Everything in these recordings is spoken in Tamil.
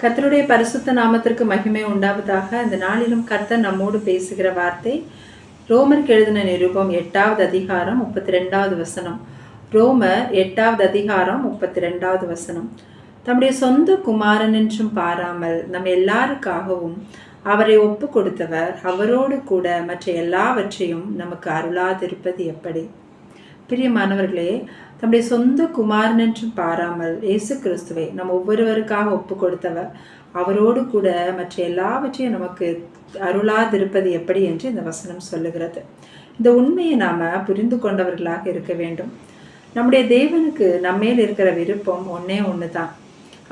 கர்த்தருடைய பரிசுத்த நாமத்திற்கு மகிமை உண்டாவதாக. இந்த நாளிலும் கர்த்தர் நம்மோடு பேசுகிற வார்த்தை ரோமருக்கு எழுதின நிருபம் 8வது அதிகாரம் 32வது வசனம். ரோமர் 8வது அதிகாரம் 32வது வசனம். தம்முடைய சொந்த குமாரன் என்றும் பாராமல் நம் எல்லாருக்காகவும் அவரை ஒப்பு கொடுத்தவர் அவரோடு கூட மற்ற எல்லாவற்றையும் நமக்கு அருளாதிருப்பது எப்படி? பிரியமானவர்களே, தம்முடைய சொந்த குமாரன் என்றும் பாராமல் இயேசு கிறிஸ்துவை நம் ஒவ்வொருவருக்காக ஒப்பு கொடுத்தவர் அவரோடு கூட மற்ற எல்லாவற்றையும் நமக்கு அருளாதிருப்பது எப்படி என்று இந்த வசனம் சொல்லுகிறது. இந்த உண்மையை நாம புரிந்து கொண்டவர்களாக இருக்க வேண்டும். நம்முடைய தேவனுக்கு நம்மேல் இருக்கிற விருப்பம் ஒன்னே ஒண்ணுதான்.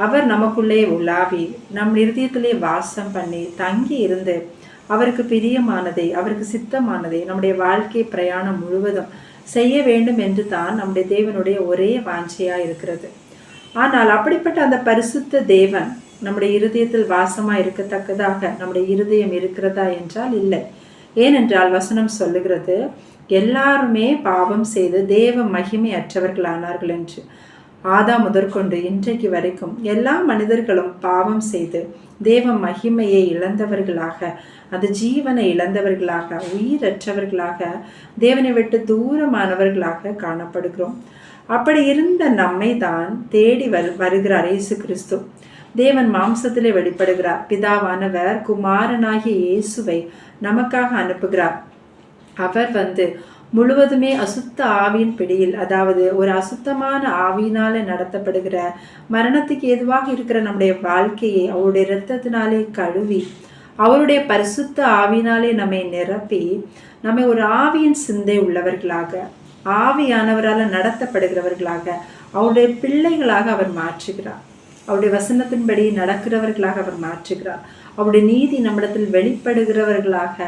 அவர் நமக்குள்ளே உலாவி நம் இருதயத்திலே வாசம் பண்ணி தங்கி இருந்து அவருக்கு பிரியமானதை, அவருக்கு சித்தமானதை நம்முடைய வாழ்க்கை பிரயாணம் முழுவதும் செய்ய வேண்டும் என்று தான் நம்முடைய தேவனுடைய ஒரே வாஞ்சையா இருக்கிறது. ஆனால் அப்படிப்பட்ட அந்த பரிசுத்த தேவன் நம்முடைய இருதயத்தில் வாசமா இருக்கத்தக்கதாக நம்முடைய இருதயம் இருக்கிறதா என்றால் இல்லை. ஏனென்றால் வசனம் சொல்லுகிறது, எல்லாருமே பாவம் செய்து தேவ மகிமை அற்றவர்களானார்கள் என்று. ஆதாம் முதற்கொண்டு இன்றைக்கு வரைக்கும் எல்லா மனிதர்களும் பாவம் செய்து தேவ மகிமையை இழந்தவர்களாக, அந்த ஜீவனை இழந்தவர்களாக, உயிரற்றவர்களாக, தேவனை விட்டு தூரமானவர்களாக காணப்படுகிறோம். அப்படி இருந்த நம்மை தான் தேடி வருகிறார் இயேசு கிறிஸ்து. தேவன் மாம்சத்திலே வெளிப்படுகிறார். பிதாவானவர் குமாரனாகிய இயேசுவை நமக்காக அனுப்புகிறார். அவர் முழுவதுமே அசுத்த ஆவியின் பிடியில், அதாவது ஒரு அசுத்தமான ஆவியினாலே நடத்தப்படுகிற மரணத்துக்கு ஏதுவாக இருக்கிற நம்முடைய வாழ்க்கையை அவருடைய இரத்தத்தினாலே கழுவி அவருடைய பரிசுத்த ஆவியினாலே நம்மை நிரப்பி நம்மை ஒரு ஆவியின் சிந்தை உள்ளவர்களாக, ஆவியானவரால் நடத்தப்படுகிறவர்களாக, அவருடைய பிள்ளைகளாக அவர் மாற்றுகிறார். அவருடைய வசனத்தின்படி நடக்கிறவர்களாக அவர் மாற்றுகிறார். அவருடைய நீதி நம்மிடத்தில் வெளிப்படுகிறவர்களாக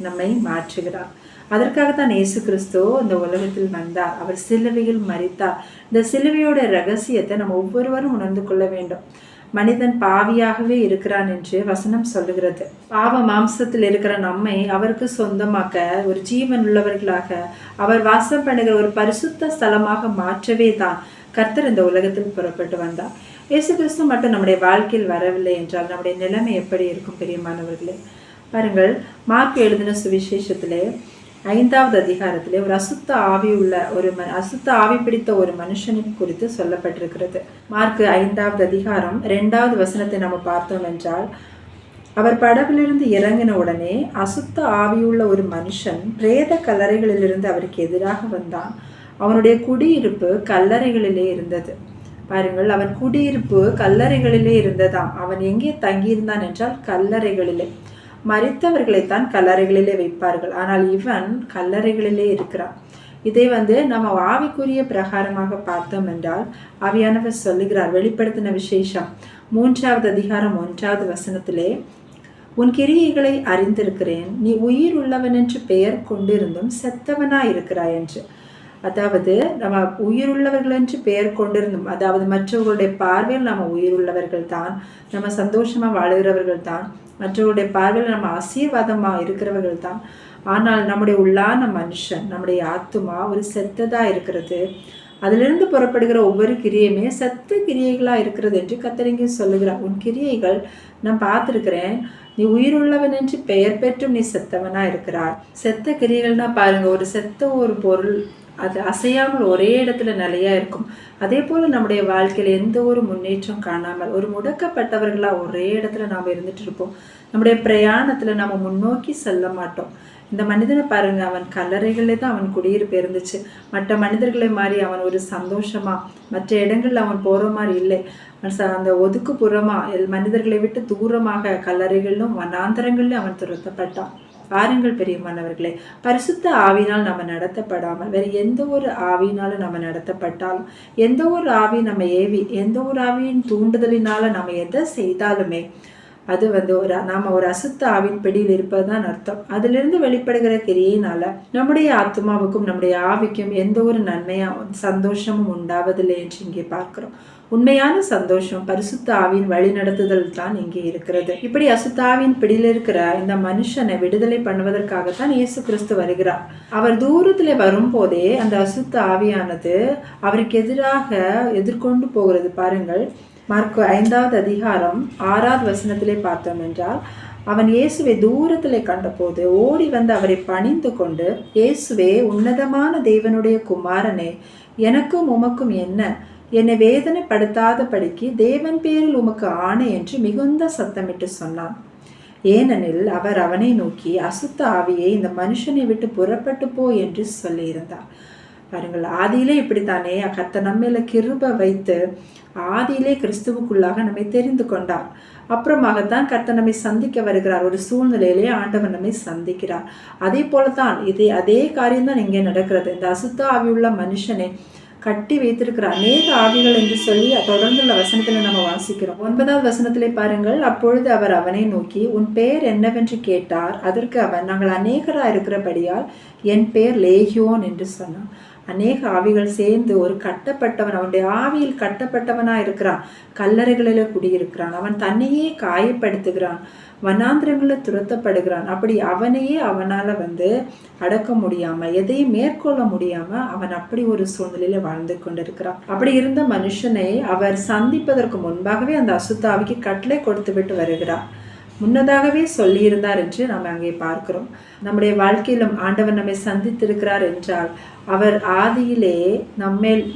நம்மை மாற்றுகிறார். அதற்காகத்தான் இயேசு கிறிஸ்து இந்த உலகத்தில் வந்தார். அவர் சிலுவையில் மரித்தார். இந்த சிலுவையோட ரகசியத்தை நம்ம ஒவ்வொருவரும் உணர்ந்து கொள்ள வேண்டும். மனிதன் பாவியாகவே இருக்கிறான் என்று வசனம் சொல்லுகிறது. பாவ மாம்சத்தில் இருக்கிற நம்மை அவருக்கு சொந்தமாக்க, ஒரு ஜீவன் உள்ளவர்களாக, அவர் வாசம் பண்ணுகிற ஒரு பரிசுத்த ஸ்தலமாக மாற்றவே தான் கர்த்தர் இந்த உலகத்தில் புறப்பட்டு வந்தார். இயேசு கிறிஸ்து மட்டும் நம்முடைய வாழ்க்கையில் வரவில்லை என்றால் நம்முடைய நிலைமை எப்படி இருக்கும்? பிரியமானவர்களே, பாருங்கள், மார்க் எழுதின சுவிசேஷத்திலே 5வது அதிகாரத்திலே ஒரு அசுத்த ஆவி பிடித்த ஒரு மனுஷனை குறித்து சொல்லப்பட்டிருக்கிறது. மார்க் 5வது அதிகாரம் 2வது வசனத்தை நம்ம பார்த்தோம் என்றால், அவர் படவிலிருந்து இறங்கின உடனே அசுத்த ஆவியுள்ள ஒரு மனுஷன் பிரேத கல்லறைகளிலிருந்து அவருக்கு எதிராக வந்தான். அவனுடைய குடியிருப்பு கல்லறைகளிலே இருந்தது. பாருங்கள், அவன் குடியிருப்பு கல்லறைகளிலே இருந்ததாம். அவன் எங்கே தங்கியிருந்தான் என்றால் கல்லறைகளிலே. மரித்தவர்களைத்தான் கல்லறைகளிலே வைப்பார்கள், ஆனால் இவன் கல்லறைகளிலே இருக்கிறான். இதை நம்ம ஆவிக்குரிய பிரகாரமாக பார்த்தோம் என்றால், ஆவியானவர் சொல்லுகிறார். வெளிப்படுத்தின விசேஷம் 3வது அதிகாரம் 1வது வசனத்திலே, உன் கிரியைகளை அறிந்திருக்கிறேன், நீ உயிர் உள்ளவன் என்று பெயர் கொண்டிருந்தும் செத்தவனாய் இருக்கிறாய் என்று. அதாவது நம்ம உயிருள்ளவர்கள் என்று பெயர் கொண்டிருந்தோம், அதாவது மற்றவர்களுடைய பார்வையில் நம்ம உயிருள்ளவர்கள் தான், நம்ம சந்தோஷமா வாழுகிறவர்கள் தான், மற்றவர்களுடைய பார்வையில் நம்ம ஆசீர்வாதமா இருக்கிறவர்கள் தான். ஆனால் நம்முடைய உள்ளான மனுஷன், நம்முடைய ஆத்துமா ஒரு செத்ததா இருக்கிறது. அதிலிருந்து புறப்படுகிற ஒவ்வொரு கிரியையுமே செத்த கிரியைகளா இருக்கிறது என்று கர்த்தர் சொல்லுகிறார். உன் கிரியைகள் நான் பார்த்திருக்கிறேன், நீ உயிருள்ளவன் என்று பெயர் பெற்றும் நீ செத்தவனா இருக்கிறாய். செத்த கிரியைகள்னா பாருங்க, ஒரு செத்த ஒரு பொருள் அது அசையாமல் ஒரே இடத்துல நிலையா இருக்கும். அதே போல நம்முடைய வாழ்க்கையில எந்த ஒரு முன்னேற்றம் காணாமல் ஒரு முடக்கப்பட்டவர்களா ஒரே இடத்துல நாம் இருந்துட்டு இருப்போம். நம்முடைய பிரயாணத்துல நம்ம முன்னோக்கி செல்ல மாட்டோம். இந்த மனிதனை பாருங்க, அவன் கல்லறைகளே தான் அவன் குடியிருப்பு இருந்துச்சு. மற்ற மனிதர்களை மாதிரி அவன் ஒரு சந்தோஷமா மற்ற இடங்கள்ல அவன் போற மாதிரி இல்லை. அந்த ஒதுக்குப்புறமா மனிதர்களை விட்டு தூரமாக கல்லறைகளிலும் வனாந்தரங்களிலும் அவன் துரத்தப்பட்டான். பாருங்கள் பிரியமானவர்களே, பரிசுத்த ஆவினால் நம்ம நடத்தப்படாமல் வேற எந்த ஒரு ஆவியினாலும் நம்ம நடத்தப்பட்டாலும், எந்த ஒரு ஆவி நம்ம ஏவி, எந்த ஒரு ஆவியின் தூண்டுதலினால நம்ம எதை செய்தாலுமே அது நாம ஒரு அசுத்த ஆவின் பிடியில் இருப்பதுதான் அர்த்தம். அதிலிருந்து வெளிப்படுகிற கிரியினால நம்முடைய ஆத்மாவுக்கும் நம்முடைய ஆவிக்கும் எந்த ஒரு நன்மையா சந்தோஷமும் உண்டாவதில்லை என்று இங்கே பார்க்கிறோம். உண்மையான சந்தோஷம் பரிசுத்த ஆவியின் வழி நடத்துதல் தான் இங்கே இருக்கிறது. இப்படி அசுத்த ஆவியின் பிடியில் இருக்கிற இந்த மனுஷனை விடுதலை பண்ணுவதற்காகத்தான் இயேசு கிறிஸ்து வருகிறார். அவர் தூரத்துல வரும்போதே அந்த அசுத்த ஆவியானது அவருக்கு எதிராக எதிர்கொண்டு போகிறது. பாருங்கள், மார்க்கு 5வது அதிகாரம் 6வது வசனத்திலே பார்த்தோம் என்றால், அவன் இயேசுவை தூரத்திலே கண்டபோது ஓடி வந்து அவரை பணிந்து கொண்டு, இயேசுவே, உன்னதமான தேவனுடைய குமாரனே, எனக்கும் உமக்கும் என்ன? என்னை வேதனைப்படுத்தாதபடிக்கு தேவன் பேரில் உமக்கு ஆணை என்று மிகுந்த சத்தமிட்டு சொன்னான். ஏனெனில் அவர் அவனை நோக்கி, அசுத்த ஆவியை இந்த மனுஷனை விட்டு புறப்பட்டு போ என்று சொல்லியிருந்தார். பாருங்கள், ஆதியிலே இப்படித்தானே கர்த்தர் நம்மேல கிருபை வைத்து ஆதியிலே கிறிஸ்துவுக்குள்ளாக நம்மை தெரிந்து கொண்டார். அப்புறமாகத்தான் கர்த்தர் நம்மை சந்திக்க வருகிறார். ஒரு சூழ்நிலையிலே ஆண்டவர் நம்மை சந்திக்கிறார். அதே போலதான் அதே காரியம்தான் இங்கே நடக்கிறது. இந்த அசுத்த ஆவியுள்ள மனுஷனை கட்டி வைத்திருக்கிற அநேக ஆவிகள் என்று சொல்லி தொடர்ந்துள்ள வசனத்துல நம்ம வாசிக்கிறோம். 9வது வசனத்திலே பாருங்கள், அப்பொழுது அவர் அவனை நோக்கி, உன் பெயர் என்னவென்று கேட்டார். அதற்கு அவன், நாங்கள் அநேகரா இருக்கிறபடியால் என் பெயர் லேகியோன் என்று சொன்னான். அநேக ஆவிகள் சேர்ந்து ஒரு கட்டப்பட்டவன், அவனுடைய ஆவியில் கட்டப்பட்டவனா இருக்கிறான். கல்லறைகளில குடியிருக்கிறான். அவன் தன்னையே காயப்படுத்துகிறான். வனாந்திரங்களில் துரத்தப்படுகிறான். அப்படி அவனையே அவனால அடக்க முடியாம, எதையும் மேற்கொள்ள முடியாம அவன் அப்படி ஒரு சூழ்நிலையில வாழ்ந்து கொண்டிருக்கிறான். அப்படி இருந்த மனுஷனை அவர் சந்திப்பதற்கு முன்பாகவே அந்த அசுத்தாவிக்கு கட்டளை கொடுத்து விட்டு வருகிறார். முன்னதாகவே சொல்லியிருந்தார் என்று நாம் அங்கே பார்க்கிறோம். நம்முடைய வாழ்க்கையிலும் ஆண்டவர் நம்மை சந்தித்திருக்கிறார் என்றால், அவர் ஆதியிலே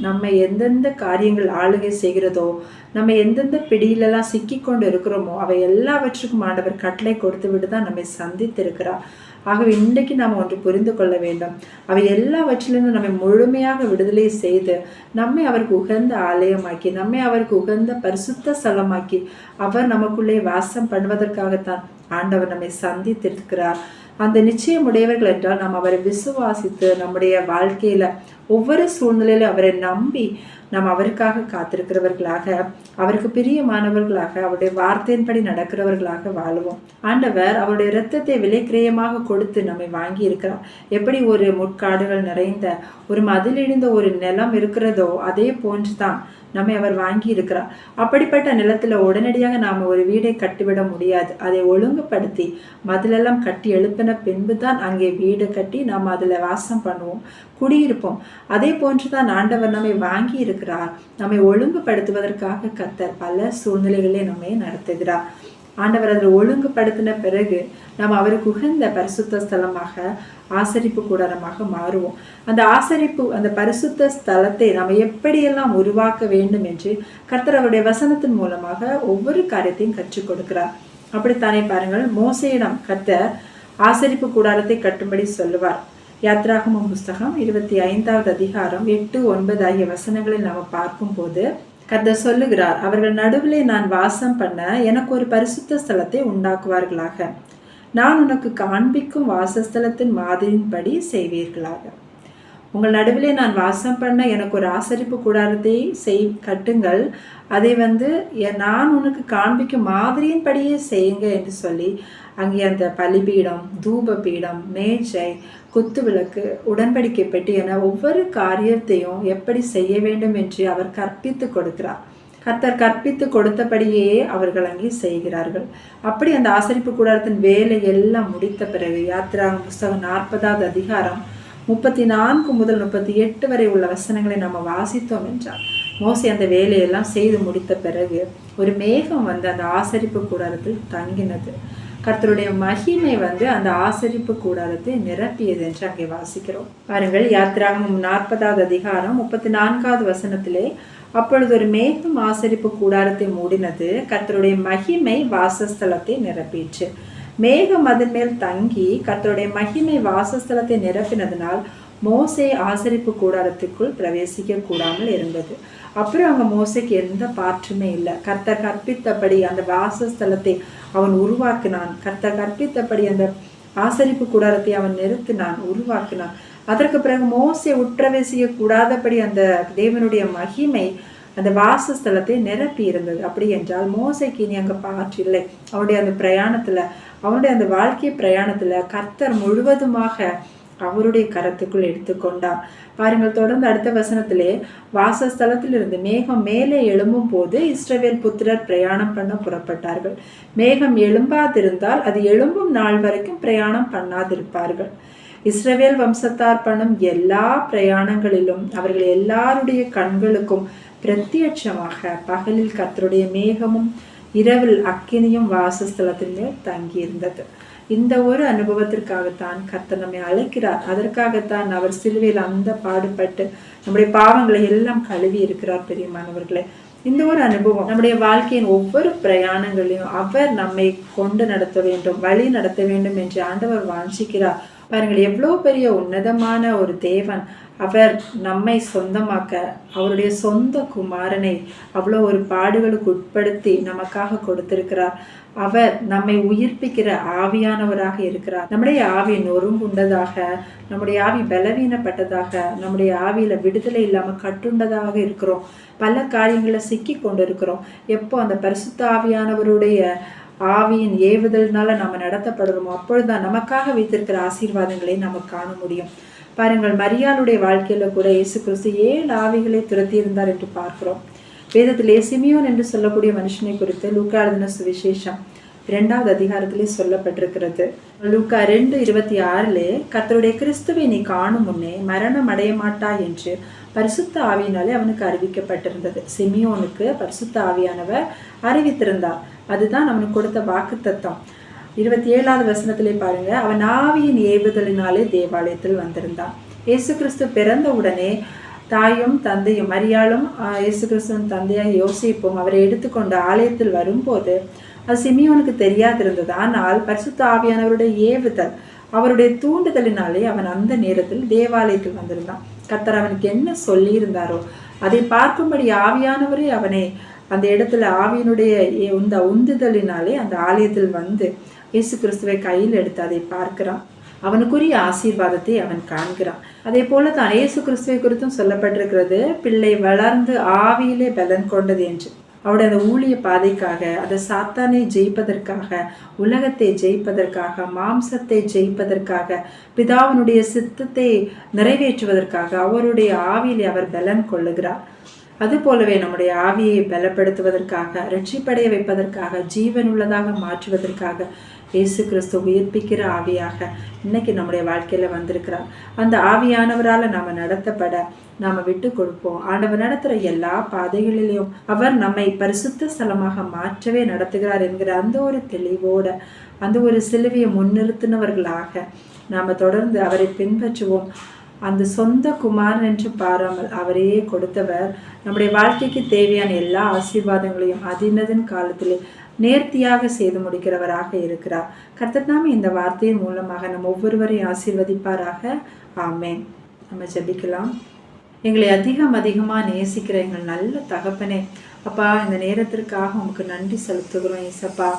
நம்மை எந்தெந்த காரியங்கள் ஆளுகை செய்கிறதோ, நம்ம எந்தெந்த பிடியிலெல்லாம் சிக்கி கொண்டு இருக்கிறோமோ அவை எல்லாவற்றுக்கும் ஆண்டவர் கட்டளை கொடுத்து விட்டு தான் நம்மை சந்தித்திருக்கிறார். ஆகவே இன்றைக்கு நாம் ஒன்று புரிந்து கொள்ள வேண்டும். அவை எல்லாவற்றிலிருந்து நம்மை முழுமையாக விடுதலை செய்து நம்மை அவருக்கு உகந்த ஆலயமாக்கி, நம்மை அவருக்கு உகந்த பரிசுத்த ஸ்தலமாக்கி அவர் நமக்குள்ளே வாசம் பண்ணுவதற்காகத்தான் ஆண்டவர் நம்மை சந்தித்திருக்கிறார். அந்த நிச்சயம் உடையவர்கள் என்றால் நாம் அவரை விசுவாசித்து நம்முடைய வாழ்க்கையில ஒவ்வொரு சூழ்நிலையிலும் அவரை நம்பி நாம் அவருக்காக காத்திருக்கிறவர்களாக, அவருக்கு பிரியமானவர்களாக, அவருடைய வார்த்தையின்படி நடக்கிறவர்களாக வாழுவோம். ஆண்டவர் அவருடைய இரத்தத்தை விலைக்கிரயமாக கொடுத்து நம்மை வாங்கி இருக்கிறார். எப்படி ஒரு முட்காடுகள் நிறைந்த ஒரு மதிலிழிந்த ஒரு நிலம் இருக்கிறதோ அதே போன்றுதான் நம்மை அவர் வாங்கி இருக்கிறார். அப்படிப்பட்ட நிலத்துல உடனடியாக நாம் ஒரு வீடை கட்டிவிட முடியாது. அதை ஒழுங்குபடுத்தி மதிலெல்லாம் கட்டி எழுப்பின பின்பு தான் அங்கே வீடு கட்டி நாம் அதுல வாசம் பண்ணுவோம், குடியிருப்போம். அதே போன்றுதான் ஆண்டவர் நம்மை வாங்கி இருக்கிறார். நம்மை ஒழுங்குபடுத்துவதற்காக கர்த்தர் பல சூழ்நிலைகளே நம்மை நடத்துகிறார். ஆண்டவர் அதில் ஒழுங்குபடுத்தின பிறகு நாம் அவருக்கு உகந்த பரிசுத்த ஸ்தலமாக, ஆசரிப்பு கூடாரமாக மாறுவோம். அந்த ஆசரிப்பு, அந்த பரிசுத்த ஸ்தலத்தை நாம் எப்படியெல்லாம் உருவாக்க வேண்டும் என்று கர்த்தர் அவருடைய வசனத்தின் மூலமாக ஒவ்வொரு காரியத்தையும் கற்றுக் கொடுக்கிறார். அப்படித்தானே பாருங்கள், மோசேயிடம் கர்த்தர் ஆசரிப்பு கூடாரத்தை கட்டும்படி சொல்லுவார். யாத்ராகமம் புஸ்தகம் 25வது அதிகாரம் 8, 9 ஆகிய வசனங்களை நாம் பார்க்கும் போது கர்த்தர் சொல்லுகிறார், அவர்கள் நடுவிலே நான் வாசம் பண்ண எனக்கு ஒரு பரிசுத்த ஸ்தலத்தை உண்டாக்குவார்களாக. நான் உனக்கு காண்பிக்கும் வாசஸ்தலத்தின் மாதிரியின்படி செய்வீர்களாக. உங்கள் நடுவிலே நான் வாசம் பண்ண எனக்கு ஒரு ஆசரிப்பு கூடாரத்தை கட்டுங்கள். அதை நான் உனக்கு காண்பிக்கும் மாதிரியின்படியே செய்யுங்க என்று சொல்லி அங்கே அந்த பலிபீடம், தூப பீடம், மேஜை, குத்து விளக்கு, உடன்படிக்கை பெட்டி என ஒவ்வொரு காரியத்தையும் எப்படி செய்ய வேண்டும் என்று அவர் கற்பித்து கொடுக்கிறார். கர்த்தர் கற்பித்து கொடுத்தபடியே அவர்கள் அங்கே செய்கிறார்கள். அப்படி அந்த ஆசரிப்பு கூடாரத்தின் வேலை எல்லாம் முடித்த பிறகு யாத்திராகமம் புஸ்தகம் 40வது அதிகாரம் 34 முதல் 38 வரை உள்ள வசனங்களை நம்ம வாசித்தோம் என்றால், மோசே அந்த வேலையெல்லாம் செய்து முடித்த பிறகு ஒரு மேகம் அந்த ஆசரிப்பு கூடாரத்தில் தங்கினது. கர்த்தருடைய மகிமை அந்த ஆசரிப்பு கூடாரத்தை நிரப்பியது என்று அங்கே வாசிக்கிறோம். பாருங்கள், யாத்திராகமம் 40வது அதிகாரம் 34வது வசனத்திலே, அப்பொழுது ஒரு மேகம் ஆசரிப்பு கூடாரத்தை மூடினது, கர்த்தருடைய மகிமை வாசஸ்தலத்தை நிரப்பிற்று. மேகம் அதன் மேல் தங்கி கர்த்தருடைய மகிமை வாசஸ்தலத்தை நிரப்பினதினால் மோசே ஆசரிப்பு கூடாரத்துக்குள் பிரவேசிக்க கூடாமல் இருந்தது. அப்புறம் அங்கே மோசைக்கு எந்த பாற்றுமே இல்லை. கர்த்தர் கற்பித்தபடி அந்த வாசஸ்தலத்தை அவன் உருவாக்கினான். கர்த்தர் கற்பித்தபடி அந்த ஆசரிப்பு கூடாரத்தை அவன் நிறுத்தினான், உருவாக்கினான். அதற்கு பிறகு மோசே உட்பிரவேசிக்க கூடாதபடி அந்த தேவனுடைய மகிமை அந்த வாசஸ்தலத்தை நிரப்பி இருந்தது. அப்படி என்றால் மோசைக்கு இனி அங்கே பாற்று இல்லை. அவனுடைய அந்த பிரயாணத்துல, அவனுடைய அந்த வாழ்க்கை பிரயாணத்துல கர்த்தர் முழுவதுமாக அவருடைய கரத்துக்குள் எடுத்துக்கொண்டார். பாருங்கள், தொடர்ந்து அடுத்த வசனத்திலே, வாசஸ்தலத்திலிருந்து மேகம் மேலே எழும்பும் போது இஸ்ரவேல் புத்திரர் பிரயாணம் பண்ண புறப்பட்டார்கள். மேகம் எழும்பாதிருந்தால் அது எழும்பும் நாள் வரைக்கும் பிரயாணம் பண்ணாதிருப்பார்கள். இஸ்ரவேல் வம்சத்தார் பண்ணும் எல்லா பிரயாணங்களிலும் அவர்கள் எல்லாருடைய கண்களுக்கும் பிரத்யட்சமாக பகலில் கர்த்தருடைய மேகமும் இரவில் அக்கினியும் வாசஸ்தலத்தின் மேல் தங்கி இருந்தது. இந்த ஒரு அனுபவத்திற்காகத்தான் கர்த்தர் நம்மை அழைக்கிறார். அதற்காகத்தான் அவர் சிலுவையில் அந்த பாடுபட்டு நம்முடைய பாவங்களை எல்லாம் கழுவி இருக்கிறார். பெரியமானவர்களே, இந்த ஒரு அனுபவம் நம்முடைய வாழ்க்கையின் ஒவ்வொரு பிரயாணங்களையும் அவர் நம்மை கொண்டு நடத்த வேண்டும், வழி நடத்த வேண்டும் என்று ஆண்டவர் வாஞ்சிக்கிறார். பாருங்கள், எவ்வளோ பெரிய உன்னதமான ஒரு தேவன். அவர் நம்மை சொந்தமாக்க அவருடைய சொந்த குமாரனை அவ்வளோ ஒரு பாடுகளுக்கு உட்படுத்தி நமக்காக கொடுத்திருக்கிறார். அவர் நம்மை உயிர்ப்பிக்கிற ஆவியானவராக இருக்கிறார். நம்முடைய ஆவி நொறுங்குண்டதாக, நம்முடைய ஆவி பலவீனப்பட்டதாக, நம்முடைய ஆவியில விடுதலை இல்லாமல் கட்டுண்டதாக இருக்கிறோம். பல காரியங்களை சிக்கி கொண்டு இருக்கிறோம். எப்போ அந்த பரிசுத்த ஆவியானவருடைய ஆவியின் ஏவுதல்னால நம்ம நடத்தப்படுறோமோ அப்பொழுதுதான் நமக்காக வைத்திருக்கிற ஆசீர்வாதங்களை நம்ம காண முடியும். பாருங்கள், மரியாளுடைய வாழ்க்கையில கூட இயேசு கிறிஸ்து 7 ஆவிகளை துரத்தி இருந்தார் என்று பார்க்கிறோம். வேதத்திலே சிமியோன் என்று சொல்லக்கூடிய மனுஷனை குறித்து லூக்கா எழுதின சுவிசேஷம் 2வது அதிகாரத்திலே சொல்லப்பட்டிருக்கிறது. லூக்கா 2:26 கர்த்தருடைய கிறிஸ்துவை நீ காணும் முன்னே மரணம் அடைய மாட்டாய் என்று பரிசுத்த ஆவியினாலே அவனுக்கு அறிவிக்கப்பட்டிருந்தது. சிமியோனுக்கு பரிசுத்த ஆவியானவர் அறிவித்திருந்தார். அதுதான் அவனுக்கு கொடுத்த வாக்குத்தத்தம். 27வது வசனத்திலே பாருங்க, அவன் ஆவியின் ஏவுதலினாலே தேவாலயத்தில் வந்திருந்தான். இயேசு கிறிஸ்து பிறந்த உடனே தாயும் தந்தையும் மரியாளும் இயேசு கிறிஸ்துவின் தந்தையாக யோசிப்பும் அவரை எடுத்துக்கொண்டு ஆலயத்தில் வரும்போது அது சிமியோனுக்கு தெரியாதிருந்தது. ஆனால் பரிசுத்த ஆவியானவருடைய ஏவுதல், அவருடைய தூண்டுதலினாலே அவன் அந்த நேரத்தில் தேவாலயத்தில் வந்திருந்தான். கர்த்தர் அவனுக்கு என்ன சொல்லி இருந்தாரோ அதை பார்க்கும்படி ஆவியானவரே அவனை அந்த இடத்துல ஆவியினுடைய இந்த உந்துதலினாலே அந்த ஆலயத்தில் வந்து இயேசு கிறிஸ்துவை கையில் எடுத்து அதை பார்க்கிறான். அவனுக்குரிய ஆசீர்வாதத்தை அவன் காண்கிறான். அதே போல தான் இயேசு கிறிஸ்துவை குறித்தும் சொல்லப்பட்டிருக்கிறது, பிள்ளை வளர்ந்து ஆவியிலே பலன் கொண்டது என்று. அவருடைய அந்த ஊழிய பாதைக்காக, அந்த சாத்தானை ஜெயிப்பதற்காக, உலகத்தை ஜெயிப்பதற்காக, மாம்சத்தை ஜெயிப்பதற்காக, பிதாவினுடைய சித்தத்தை நிறைவேற்றுவதற்காக அவருடைய ஆவியிலே அவர் பலன் கொள்ளுகிறார். அதுபோலவே நம்முடைய ஆவியை பலப்படுத்துவதற்காக, ரட்சிப்படைய வைப்பதற்காக, ஜீவன் உள்ளதாக மாற்றுவதற்காக இயேசு கிறிஸ்து உயிர்ப்பிக்கிற ஆவியாக இன்னைக்கு நம்முடைய வாழ்க்கையில வந்திருக்கிறார். அந்த ஆவியானவரால் நாம நடத்தப்பட நாம விட்டு கொடுப்போம். ஆண்டவர் நடத்துகிற எல்லா பாதைகளிலும் அவர் நம்மை பரிசுத்த ஸ்தலமாக மாற்றவே நடத்துகிறார் என்கிற அந்த ஒரு தெளிவோட, அந்த ஒரு சிலுவையை முன்னிறுத்தினவர்களாக நாம தொடர்ந்து அவரை பின்பற்றுவோம். அந்த சொந்த குமாரன் என்று பாராமல் அவரையே கொடுத்தவர் நம்முடைய வாழ்க்கைக்கு தேவையான எல்லா ஆசீர்வாதங்களையும் அதினதின் காலத்திலே நேர்த்தியாக செய்து முடிக்கிறவராக இருக்கிறார். கர்த்தர் தாமே இந்த வார்த்தையின் மூலமாக நம் ஒவ்வொருவரையும் ஆசீர்வதிப்பாராக. ஆமேன். நம்ம ஜெபிக்கலாம். எங்களை அதிகமாக நேசிக்கிற எங்கள் நல்ல தகப்பனே, அப்பா, இந்த நேரத்திற்காக உங்களுக்கு நன்றி செலுத்துகிறோம். ஏசப்பா,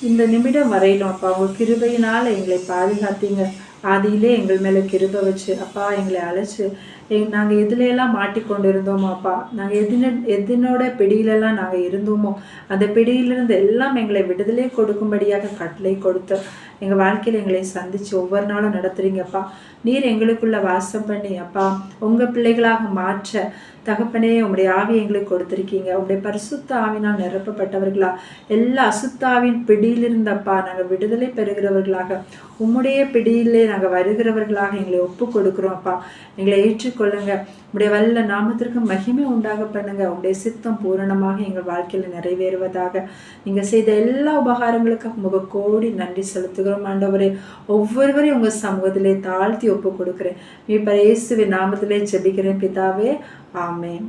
இந்த நிமிடம் வரையிலும் அப்பா உங்கள் கிருபையினால் எங்களை பாதுகாத்தீங்க. ஆதியிலே எங்கள் மேலே கிருபை வச்சு அப்பா எங்களை அழைச்சி நாங்கள் எதுலையெல்லாம் மாட்டிக்கொண்டு இருந்தோமோ அப்பா, நாங்கள் எதனோட பிடியிலெல்லாம் நாங்கள் இருந்தோமோ அந்த பிடியிலிருந்து எல்லாம் எங்களை விடுதலை கொடுக்கும்படியாக கட்டளை கொடுத்து எங்கள் வாழ்க்கையில் எங்களை சந்தித்து ஒவ்வொரு நாளும் நடத்துகிறீங்கப்பா. நீர் எங்களுக்குள்ள வாசம் பண்ணி அப்பா உங்கள் பிள்ளைகளாக மாற்ற தகப்பனே உங்களுடைய ஆவி எங்களுக்கு கொடுத்துருக்கீங்க. உங்களுடைய பரிசுத்த ஆவினால் நிரப்பப்பட்டவர்களா எல்லா அசுத்தாவின் பிடியிலிருந்தப்பா நாங்கள் விடுதலை பெறுகிறவர்களாக உம்முடைய பிடியிலே நாங்கள் வருகிறவர்களாக எங்களை ஒப்பு கொடுக்குறோம் அப்பா. எங்களை ஏற்றுக்கொள்ளுங்க. உங்களுடைய வல்ல நாமத்திற்கு மகிமை உண்டாக பண்ணுங்க. உங்களுடைய சித்தம் பூரணமாக எங்கள் வாழ்க்கையில் நிறைவேறுவதாக. நீங்கள் செய்த எல்லா உபகாரங்களுக்கும் உங்க கோடி நன்றி செலுத்துகிறோம் ஆண்டவரே. ஒவ்வொருவரையும் உங்கள் சமூகத்திலே தாழ்த்தி ஒப்பு கொடுக்குறேன். மீட்பர் இயேசுவின் நாமத்திலே ஜெபிக்கிறேன் பிதாவே. ஆமென்.